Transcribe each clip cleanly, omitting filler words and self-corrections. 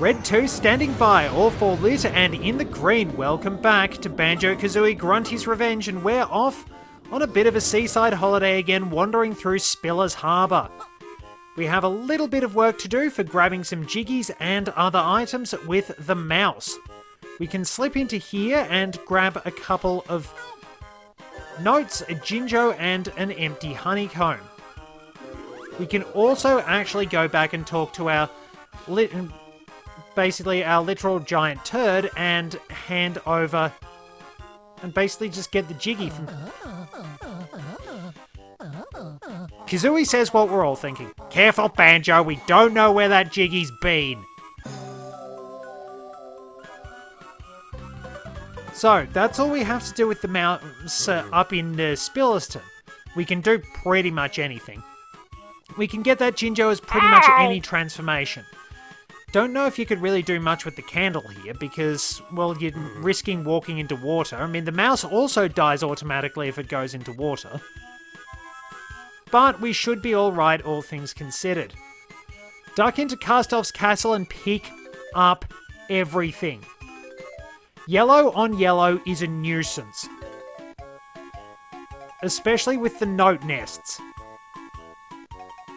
Red 2 standing by, all for lit and in the green. Welcome back to Banjo-Kazooie Grunty's Revenge, and we're off on a bit of a seaside holiday again, wandering through Spillers Harbour. We have a little bit of work to do for grabbing some jiggies and other items with the mouse. We can slip into here and grab a couple of notes, a Jinjo and an empty honeycomb. We can also actually go back and talk to our literal giant turd and hand over and basically just get the jiggy from... Kazooie says what we're all thinking. Careful, Banjo, we don't know where that jiggy's been. So, that's all we have to do with the mouse up in Spillerston. We can do pretty much anything. We can get that Jinjo as pretty much any transformation. Don't know if you could really do much with the candle here because, well, you're risking walking into water. I mean, the mouse also dies automatically if it goes into water. But we should be alright, all things considered. Duck into CASTOFFS castle and pick up everything. Yellow on yellow is a nuisance. Especially with the note nests.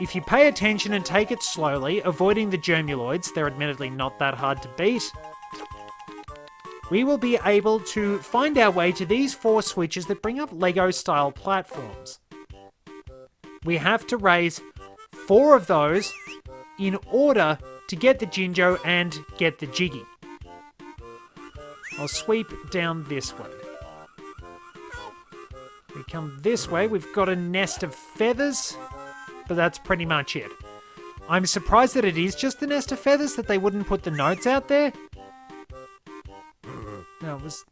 If you pay attention and take it slowly, avoiding the germuloids, they're admittedly not that hard to beat, we will be able to find our way to these 4 switches that bring up Lego-style platforms. We have to raise 4 of those in order to get the Jinjo and get the Jiggy. I'll sweep down this way. We come this way, we've got a nest of feathers, but that's pretty much it. I'm surprised that it is just the nest of feathers, that they wouldn't put the notes out there. No, it was...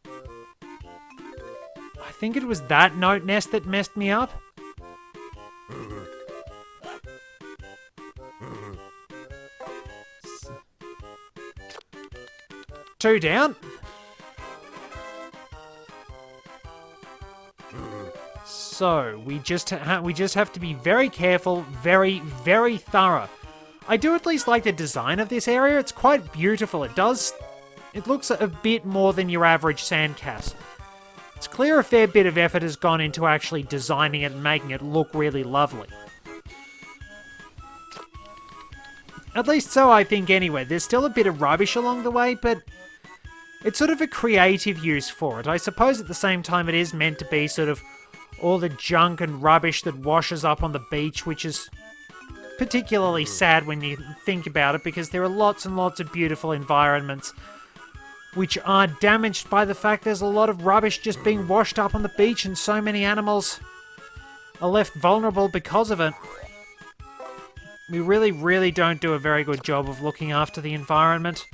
I think it was that note nest that messed me up. Two down. So, we just have to be very careful, very, very thorough. I do at least like the design of this area. It's quite beautiful. It looks a bit more than your average sandcastle. It's clear a fair bit of effort has gone into actually designing it and making it look really lovely. At least so I think anyway. There's still a bit of rubbish along the way, but it's sort of a creative use for it. I suppose at the same time it is meant to be sort of all the junk and rubbish that washes up on the beach, which is particularly sad when you think about it, because there are lots and lots of beautiful environments which are damaged by the fact there's a lot of rubbish just being washed up on the beach, and so many animals are left vulnerable because of it. We really, really don't do a very good job of looking after the environment.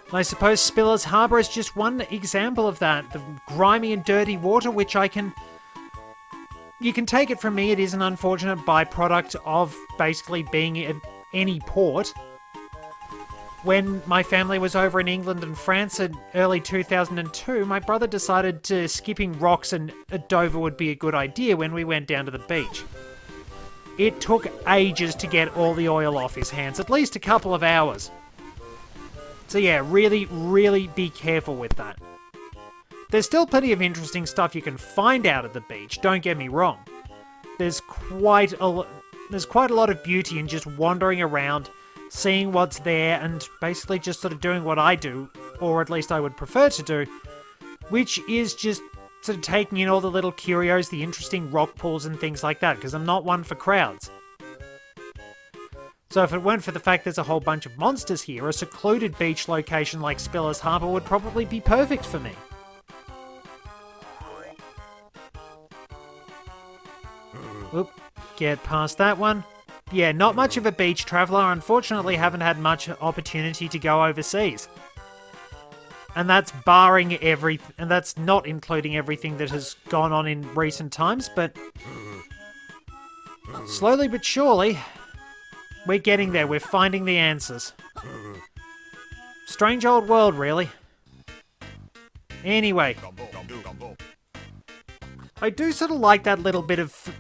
And I suppose Spillers Harbour is just one example of that. The grimy and dirty water, which you can take it from me, it is an unfortunate byproduct of basically being at any port. When my family was over in England and France in early 2002, my brother decided skipping rocks and Dover would be a good idea when we went down to the beach. It took ages to get all the oil off his hands, at least a couple of hours. So yeah, really, really be careful with that. There's still plenty of interesting stuff you can find out at the beach, don't get me wrong. There's quite a lot of beauty in just wandering around, seeing what's there, and basically just sort of doing what I do, or at least I would prefer to do, which is just sort of taking in all the little curios, the interesting rock pools and things like that, because I'm not one for crowds. So if it weren't for the fact there's a whole bunch of monsters here, a secluded beach location like Spillers Harbour would probably be perfect for me. Oop, get past that one. Yeah, not much of a beach traveller. Unfortunately, haven't had much opportunity to go overseas. And that's and that's not including everything that has gone on in recent times, but slowly but surely, we're getting there. We're finding the answers. Strange old world, really. Anyway, I do sort of like that little bit of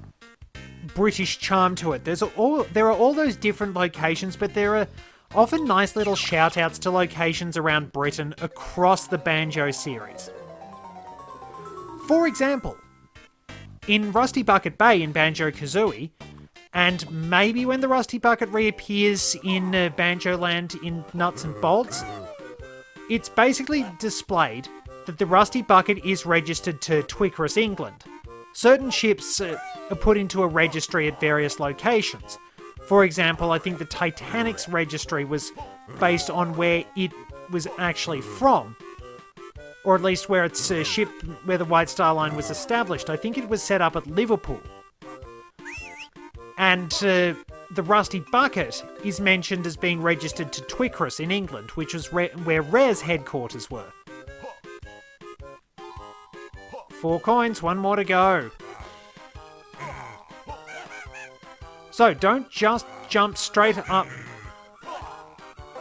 British charm to it. There are all those different locations, but there are often nice little shout-outs to locations around Britain across the Banjo series. For example, in Rusty Bucket Bay in Banjo-Kazooie, and maybe when the Rusty Bucket reappears in Banjo Land in Nuts and Bolts, it's basically displayed that the Rusty Bucket is registered to Twickeris, England. Certain ships are put into a registry at various locations. For example, I think the Titanic's registry was based on where it was actually from, or at least where its ship, where the White Star Line was established. I think it was set up at Liverpool. And the Rusty Bucket is mentioned as being registered to Twickeris in England, which was where Rare's headquarters were. 4 coins, 1 more to go. So, don't just jump straight up.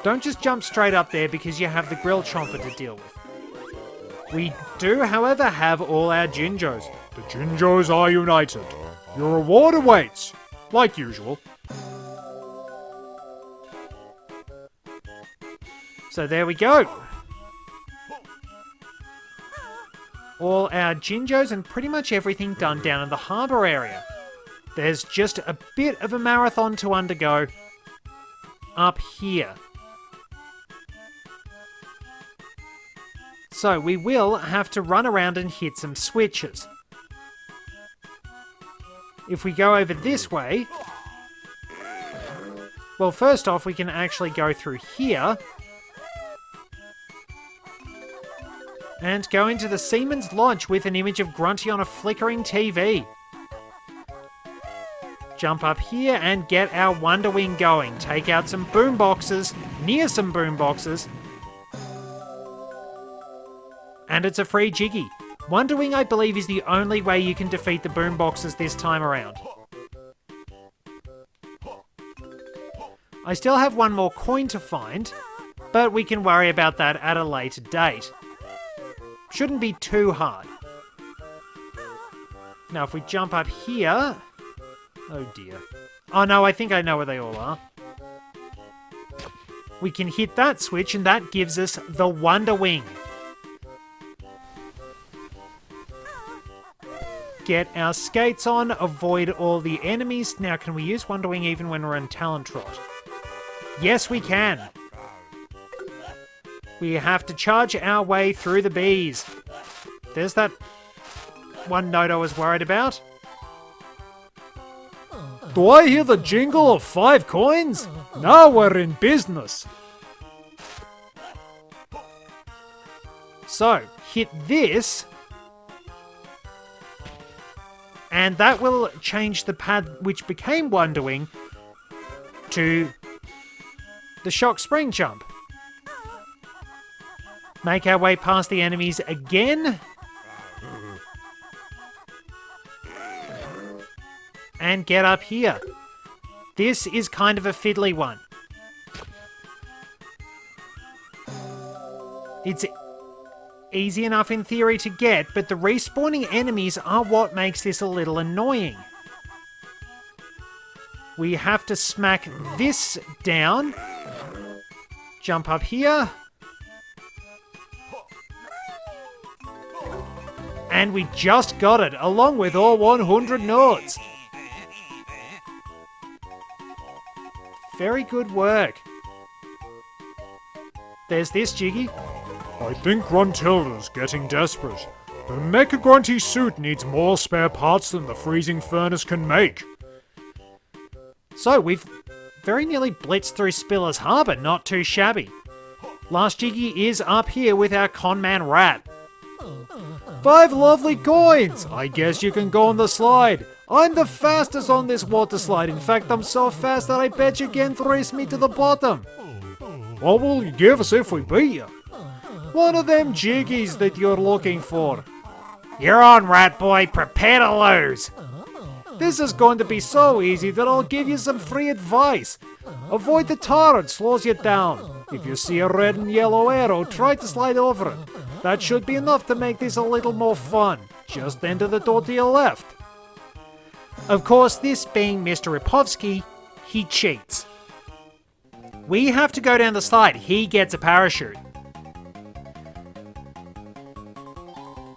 Don't just jump straight up there because you have the Grill Chomper to deal with. We do, however, have all our Jinjos. The Jinjos are united. Your reward awaits, like usual. So there we go. All our Jinjos and pretty much everything done down in the harbour area. There's just a bit of a marathon to undergo up here. So we will have to run around and hit some switches. If we go over this way... Well, first off, we can actually go through here and go into the Seaman's Lodge with an image of Grunty on a flickering TV. Jump up here and get our Wonder Wing going. Take out some boomboxes, near some boomboxes. And it's a free Jiggy. Wonder Wing, I believe, is the only way you can defeat the boomboxes this time around. I still have 1 more coin to find, but we can worry about that at a later date. Shouldn't be too hard. Now, if we jump up here... Oh dear. Oh no, I think I know where they all are. We can hit that switch and that gives us the Wonder Wing. Get our skates on, avoid all the enemies. Now, can we use Wonder Wing even when we're in Talon Trot? Yes, we can. We have to charge our way through the bees. There's that one note I was worried about. Do I hear the jingle of 5 coins? Now we're in business. So, hit this. And that will change the pad which became Wonder Wing to the Shock Spring Jump. Make our way past the enemies again. And get up here. This is kind of a fiddly one. It's easy enough in theory to get, but the respawning enemies are what makes this a little annoying. We have to smack this down. Jump up here. And we just got it, along with all 100 notes. Very good work. There's this Jiggy. I think Gruntilda's getting desperate. The Mecha Grunty suit needs more spare parts than the freezing furnace can make. So, we've very nearly blitzed through Spiller's Harbour, not too shabby. Last Jiggy is up here with our conman Rat. 5 lovely coins! I guess you can go on the slide. I'm the fastest on this water slide. In fact, I'm so fast that I bet you can race me to the bottom. What will you give us if we beat you? One of them jiggies that you're looking for. You're on, Rat Boy. Prepare to lose. This is going to be so easy that I'll give you some free advice. Avoid the tar, it slows you down. If you see a red and yellow arrow, try to slide over it. That should be enough to make this a little more fun. Just enter the door to your left. Of course, this being Mr. Ripovsky, he cheats. We have to go down the slide. He gets a parachute.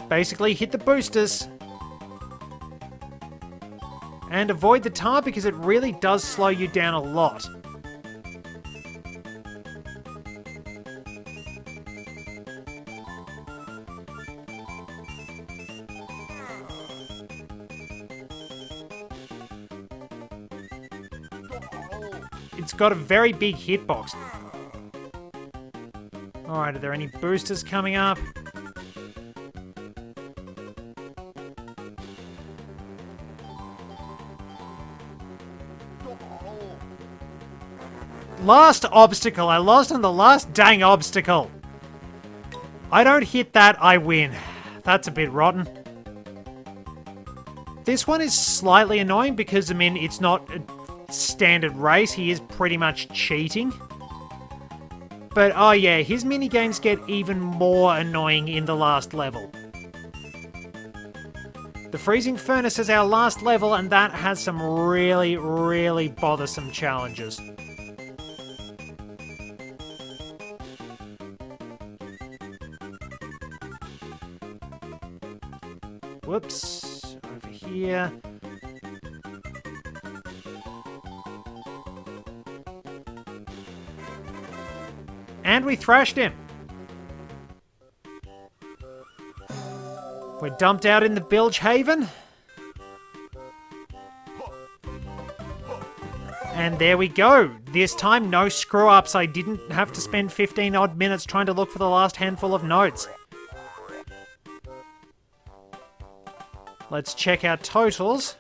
Basically, hit the boosters. And avoid the tar because it really does slow you down a lot. It's got a very big hitbox. Alright, are there any boosters coming up? Last obstacle. I lost on the last dang obstacle. I don't hit that, I win. That's a bit rotten. This one is slightly annoying because, I mean, it's not a standard race. He is pretty much cheating. But, oh yeah, his minigames get even more annoying in the last level. The Freezing Furnace is our last level, and that has some really, really bothersome challenges. Whoops, over here. And we thrashed him. We're dumped out in the Bilge Haven. And there we go. This time, no screw-ups. I didn't have to spend 15 odd minutes trying to look for the last handful of notes. Let's check our totals.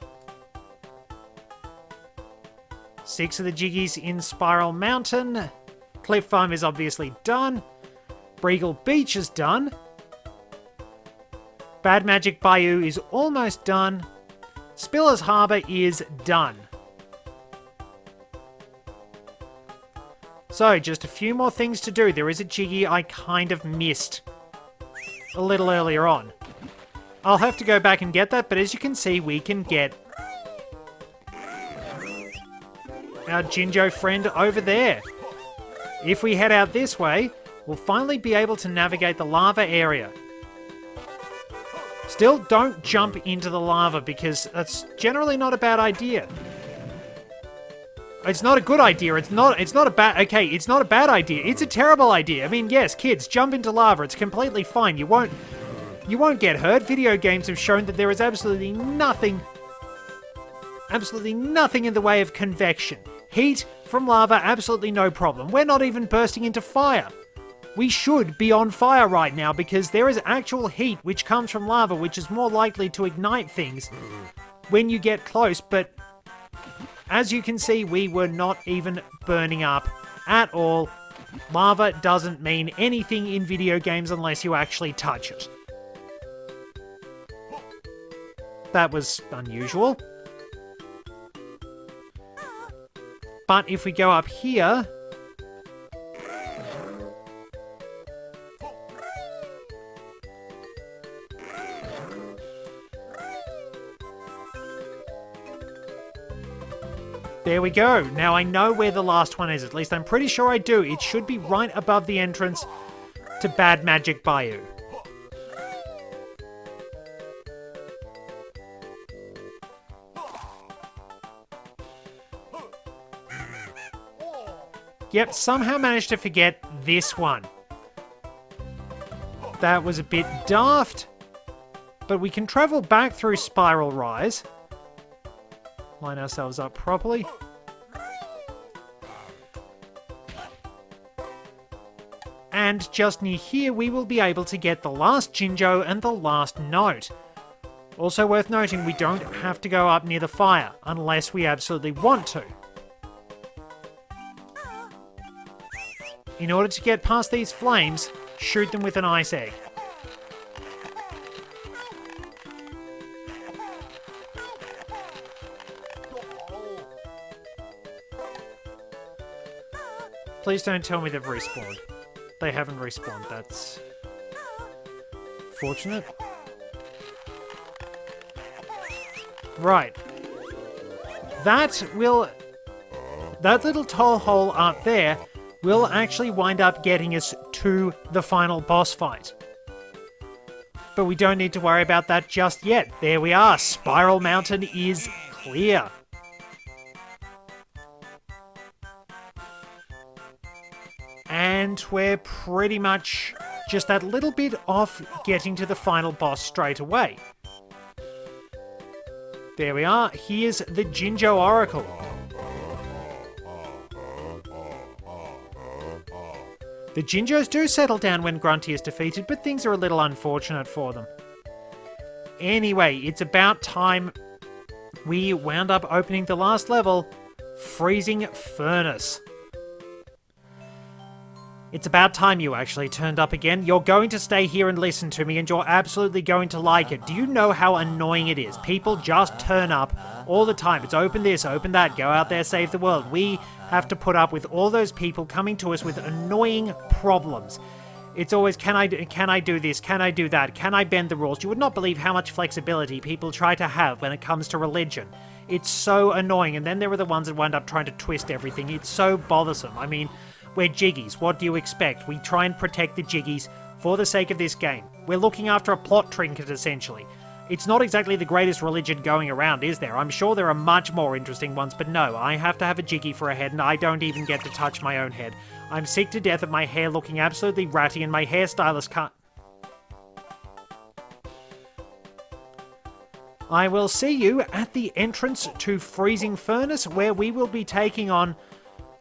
6 of the jiggies in Spiral Mountain. Cliff Farm is obviously done. Breagle Beach is done. Bad Magic Bayou is almost done. Spillers Harbour is done. So, just a few more things to do. There is a jiggy I kind of missed a little earlier on. I'll have to go back and get that, but as you can see, we can get our Jinjo friend over there. If we head out this way, we'll finally be able to navigate the lava area. Still, don't jump into the lava because that's generally not a bad idea. It's not a good idea. It's not a bad... Okay, it's not a bad idea. It's a terrible idea. I mean, yes, kids, jump into lava. It's completely fine. You won't get hurt. Video games have shown that there is absolutely nothing in the way of convection. Heat from lava, absolutely no problem. We're not even bursting into fire. We should be on fire right now because there is actual heat which comes from lava, which is more likely to ignite things when you get close, but as you can see, we were not even burning up at all. Lava doesn't mean anything in video games unless you actually touch it. That was unusual. But if we go up here... There we go. Now I know where the last one is. At least I'm pretty sure I do. It should be right above the entrance to Bad Magic Bayou. Yep, somehow managed to forget this one. That was a bit daft. But we can travel back through Spiral Rise. Line ourselves up properly. And just near here, we will be able to get the last Jinjo and the last note. Also worth noting, we don't have to go up near the fire, unless we absolutely want to. In order to get past these flames, shoot them with an ice egg. Please don't tell me they've respawned. They haven't respawned, that's fortunate. Right. That little toll hole up there will actually wind up getting us to the final boss fight. But we don't need to worry about that just yet. There we are. Spiral Mountain is clear. And we're pretty much just that little bit off getting to the final boss straight away. There we are. Here's the Jinjo Oracle. The Jinjos do settle down when Grunty is defeated, but things are a little unfortunate for them. Anyway, it's about time we wound up opening the last level, Freezing Furnace. It's about time you actually turned up again. You're going to stay here and listen to me, and you're absolutely going to like it. Do you know how annoying it is? People just turn up all the time. It's open this, open that, go out there, save the world. We have to put up with all those people coming to us with annoying problems. It's always, can I do this? Can I do that? Can I bend the rules? You would not believe how much flexibility people try to have when it comes to religion. It's so annoying. And then there are the ones that wind up trying to twist everything. It's so bothersome. I mean, we're jiggies. What do you expect? We try and protect the jiggies for the sake of this game. We're looking after a plot trinket, essentially. It's not exactly the greatest religion going around, is there? I'm sure there are much more interesting ones, but no, I have to have a jiggy for a head, and I don't even get to touch my own head. I'm sick to death of my hair looking absolutely ratty, and my hairstylist can't... I will see you at the entrance to Freezing Furnace, where we will be taking on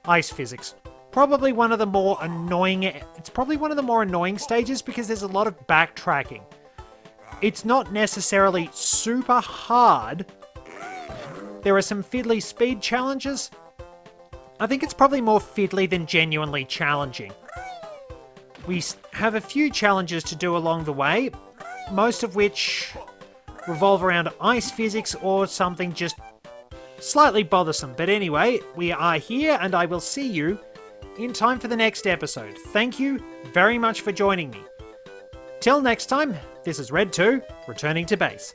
ice physics. Probably one of the more annoying... It's probably one of the more annoying stages because there's a lot of backtracking. It's not necessarily super hard. There are some fiddly speed challenges. I think it's probably more fiddly than genuinely challenging. We have a few challenges to do along the way, most of which revolve around ice physics or something just slightly bothersome. But anyway, we are here and I will see you in time for the next episode. Thank you very much for joining me. Till next time, this is Red 2, returning to base.